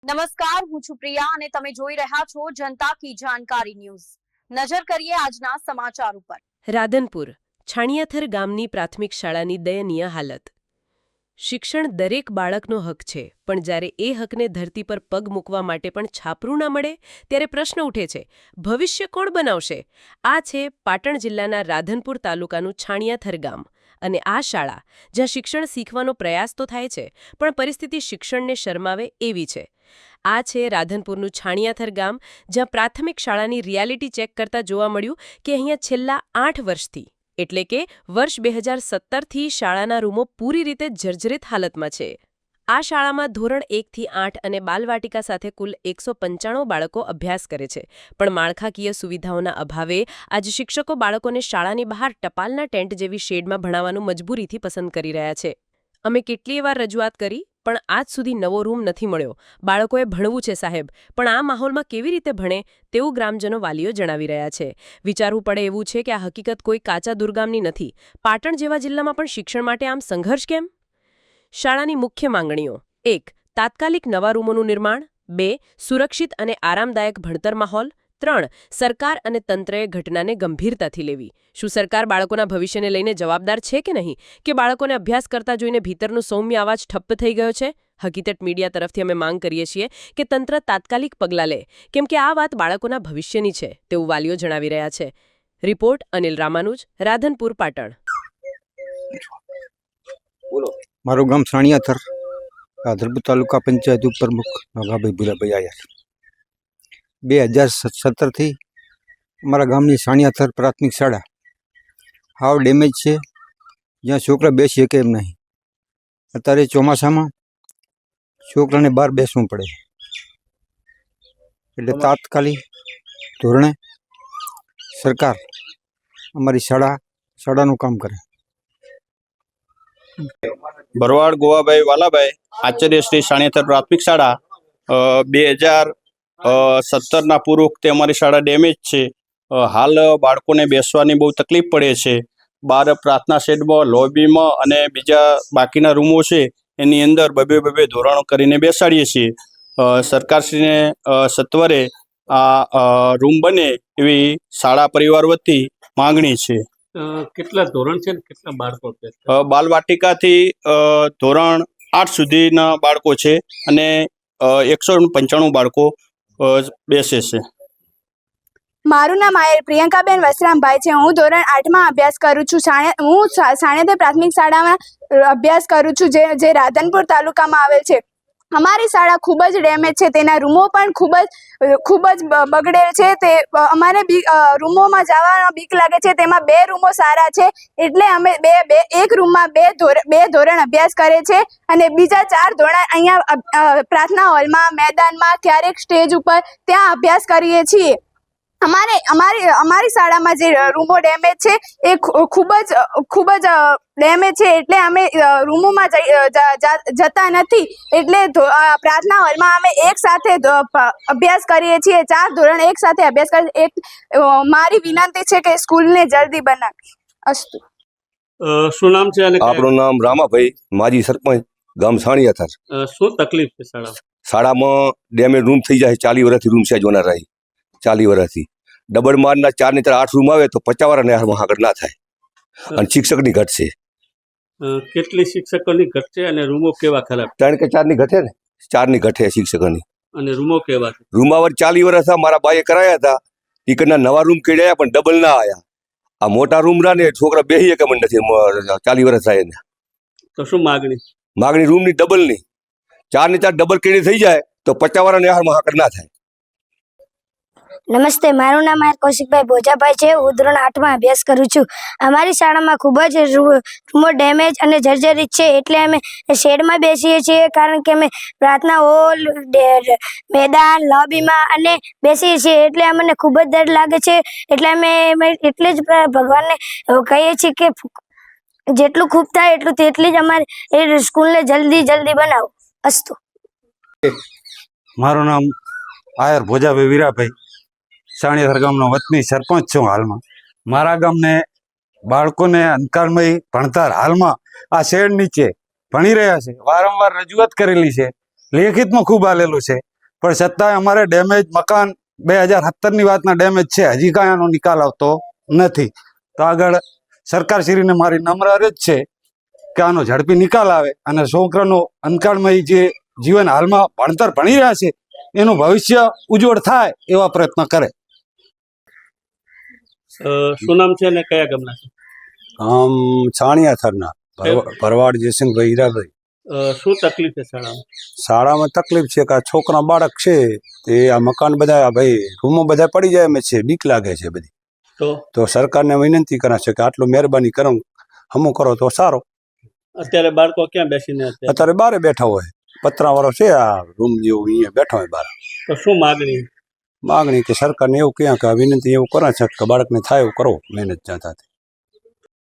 નમસ્કાર, હું છું પ્રિયા અને તમે જોઈ રહ્યા છો જનતા કી જાણકારી ન્યૂઝ। નજર કરીએ આજના સમાચાર ઉપર। રાધનપુર છાણિયાથર ગામની પ્રાથમિક શાળાની દયનીય હાલત। શિક્ષણ દરેક બાળકનો હક છે, પણ જ્યારે એ હકને ધરતી પર પગ મૂકવા માટે પણ છાપરું ના મળે ત્યારે પ્રશ્ન ઉઠે છે, ભવિષ્ય કોણ બનાવશે? આ છે પાટણ જિલ્લાના રાધનપુર તાલુકાનું છાણિયાથર ગામ અને આ શાળા જ્યાં શિક્ષણ શીખવાનો પ્રયાસ તો થાય છે, પણ પરિસ્થિતિ શિક્ષણને શરમાવે એવી છે। આ છે રાધનપુરનું છાણિયાથર ગામ, જ્યાં પ્રાથમિક શાળાની રિયાલિટી ચેક કરતા જોવા મળ્યું કે અહીંયા છેલ્લા 8 વર્ષથી એટલે કે વર્ષ 2017થી શાળાના રૂમો પૂરી રીતે જર્જરિત હાલતમાં છે। આ શાળામાં ધોરણ 1 થી 8 અને બાલવાટિકા સાથે કુલ 195 બાળકો અભ્યાસ કરે છે, પણ માળખાકીય સુવિધાઓના અભાવે આજે શિક્ષકો બાળકોને શાળાની બહાર ટપાલના ટેન્ટ જેવી શેડમાં ભણાવવાનું મજબૂરીથી પસંદ કરી રહ્યા છે। અમે કેટલીય વાર રજૂઆત કરી, પણ આજ સુધી નવો રૂમ નથી મળ્યો। બાળકોએ ભણવું છે સાહેબ, પણ આ માહોલમાં કેવી રીતે ભણે તેવું ગ્રામજનો વાલીઓ જણાવી રહ્યા છે। વિચારવું પડે એવું છે કે આ હકીકત કોઈ કાચા દુર્ગામની નથી। પાટણ જેવા જિલ્લામાં પણ શિક્ષણ માટે આમ સંઘર્ષ કેમ? શાળાની મુખ્ય માંગણીઓ: 1. તાત્કાલિક નવા રૂમોનું નિર્માણ। 2. સુરક્ષિત અને આરામદાયક ભણતર માહોલ। 3. સરકાર અને તંત્રએ ઘટનાને ગંભીરતાથી લેવી। શું સરકાર બાળકોના ભવિષ્યને લઈને જવાબદાર છે કે નહીં, કે બાળકોને અભ્યાસ કરતા જોઈને ભીતરનો સૌમ્ય અવાજ ઠપ્પ થઈ ગયો છે? હકીકત મીડિયા તરફથી અમે માંગ કરીએ છીએ કે તંત્ર તાત્કાલિક પગલાં લે, કેમ કે આ વાત બાળકોના ભવિષ્યની છે તેવું વાલીઓ જણાવી રહ્યા છે। રિપોર્ટ અનિલ રામાનુજ, રાધનપુર, પાટણ। મારું ગામ છાણિયાથર, રાધનપુર તાલુકા પંચાયત ઉપપ્રમુખ નાગાભાઈ ભૂરાભાઈ આયર। 2017થી અમારા ગામની છાણિયાથર પ્રાથમિક શાળા હાવ ડેમેજ છે, જ્યાં છોકરા બેસી શકે એમ નહીં। અત્યારે ચોમાસામાં છોકરાને બહાર બેસવું પડે, એટલે તાત્કાલિક ધોરણે સરકાર અમારી શાળાનું કામ કરે। ભરવાડ ગોવાભાઈ વાલાભાઈ, આચાર્ય શ્રી છાણિયાથર પ્રાથમિક શાળા। 2017ના પૂર્વ વખતે અમારી શાળા ડેમેજ છે। હાલ બાળકોને બેસવાની બહુ તકલીફ પડે છે। બહાર પ્રાર્થના શેડમાં, લોબીમાં અને બીજા બાકીના રૂમો છે એની અંદર બબે ધોરણો કરીને બેસાડીએ છીએ। સરકારશ્રીને સત્વરે આ રૂમ બને એવી શાળા પરિવાર વતી માંગણી છે। કેટલા ધોરણ છે ને કેટલા બાળકો છે? બાલવાટિકાથી ધોરણ 8 સુધીના બાળકો છે અને 195 બાળકો બેસે છે। મારું નામ આયર પ્રિયંકાબેન વસરામભાઈ છે। હું ધોરણ 8માં અભ્યાસ કરું છું। હું છાણિયાથર પ્રાથમિક શાળામાં અભ્યાસ કરું છું, જે રાધનપુર તાલુકામાં આવેલ છે। અમારી શાળા ખૂબ જ ડેમેજ છે, તેના રૂમો પણ ખૂબ જ બગડેલ છે। તે અમારે રૂમોમાં જવાનો બીક લાગે છે। તેમાં 2 રૂમો સારા છે, એટલે અમે એક રૂમમાં બે ધોરણ અભ્યાસ કરે છે અને બીજા 4 ધોરણ અહીંયા પ્રાર્થના હોલમાં, મેદાનમાં, ક્યારેક સ્ટેજ ઉપર ત્યાં અભ્યાસ કરીએ છીએ। અમારી શાળામાં જે રૂમો ડેમેજ છે એ ખૂબ જ ડેમેજ છે, એટલે અમે રૂમોમાં જતા નથી। એટલે પ્રાર્થના હોલમાં અમે એક સાથે અભ્યાસ કરીએ છીએ। 4 ધોરણ એક સાથે અભ્યાસ કરીએ। મારી વિનંતી છે કે સ્કૂલને જલ્દી બનાવી। અસ્તુ। શું નામ છે? અને આપણું નામ રામાભાઈ, માજી સરપંચ, ગામ છાણિયાથર। શું તકલીફ છે શાળામાં? ડેમેજ રૂમ થઈ જાય। 40 વર્ષથી રૂમ છે જોના રહી, 40 વર્ષથી ડબલ મારના 4 ને 8 રૂમ આવે તો 50 વાળાને આગળ ના થાય, અને શિક્ષકની ઘટ છે। કેટલી શિક્ષકોની ઘટ છે અને રૂમો કેવા ખરાબ? 3 કે 4 ની ઘટે ને, 4 ની ઘટે શિક્ષકોની। અને રૂમો કેવા છે? રૂમાવર 40 વર્ષ મારા બાઈએ કરાયા હતા, ઈકરના નવા રૂમ કેડ્યા પણ ડબલ ના આયા। આ મોટા રૂમ ના ને છોકરા બેસી કે મને નથી, 40 વર્ષ થાય ને। તો શું માગણી રૂમની ડબલની, 4 ને 4 ડબલ કેડી થઈ જાય તો 50 વાળાને આગળ ના થાય। નમસ્તે, મારું નામ કૌશિકભાઈ ભોજાભાઈ છે। હું ધોરણ 8માં અભ્યાસ કરું છું। અમારી શાળામાં ખૂબ જ રૂમો ડેમેજ અને જર્જરિત છે, એટલે અમે શેડમાં બેસીએ છીએ, કારણ કે અમે પ્રાર્થના હોલ, મેદાન, લોબીમાં અને બેસીએ છીએ, એટલે અમને ખૂબ જ ડર લાગે છે। એટલે અમે એટલે જ ભગવાનને કહીએ છીએ કે જેટલું ખૂબ થાય તેટલી જ અમારે એ સ્કૂલને જલ્દી બનાવો। અસ્તુ। મારું નામ આયર ભોજાભાઈ વીરાભાઈ, છાણિયાથર ગામનો વતની સરપંચ છું હાલમાં। મારા ગામને બાળકોને અંધકારમય ભણતર હાલમાં આ શેડ નીચે ભણી રહ્યા છે. વારંવાર રજૂઆત કરેલી છે, લેખિતમાં ખૂબ આલેલું છે, પણ છતાંય અમારે ડેમેજ મકાન 2017ની વાતના ડેમેજ છે, હજી કાંઈ આનો નિકાલ આવતો નથી. તો આગળ સરકારશ્રીને મારી નમ્ર અરજ છે કે આનો ઝડપી નિકાલ આવે અને છોકરાનો અંધકારમય જે જીવન હાલમાં ભણતર ભણી રહ્યા છે એનું ભવિષ્ય ઉજ્જવળ થાય એવા પ્રયત્ન કરે. શું નામ છે અને કયા ગામના છે? આમ છાણિયાથરના ભરવાડ જયસિંહભાઈ હીરાભાઈ. શું તકલીફ છે શાળામાં? શાળામાં તકલીફ છે કે આ છોકરા બાળક છે તે આ મકાન બધા ભાઈ રૂમો બધા પડી જાય એમ છે, બીક લાગે છે બધી. તો સરકારને વિનંતી કરે છે કે આટલું મહેરબાની કરો, હમું કરો તો સારો. અત્યારે બાળકો ક્યાં બેસીને અત્યારે બારે બેઠા હોય, પતરાવાળો છે આ રૂમ જેવું, અહીંયા બેઠા હોય બાર. તો શું માગણી કે સરકારને એવું કહ્યા કે આ વિનંતી એવું કરે છે કે બાળકને થાય એવું કરો, મહેનત જાતાથી.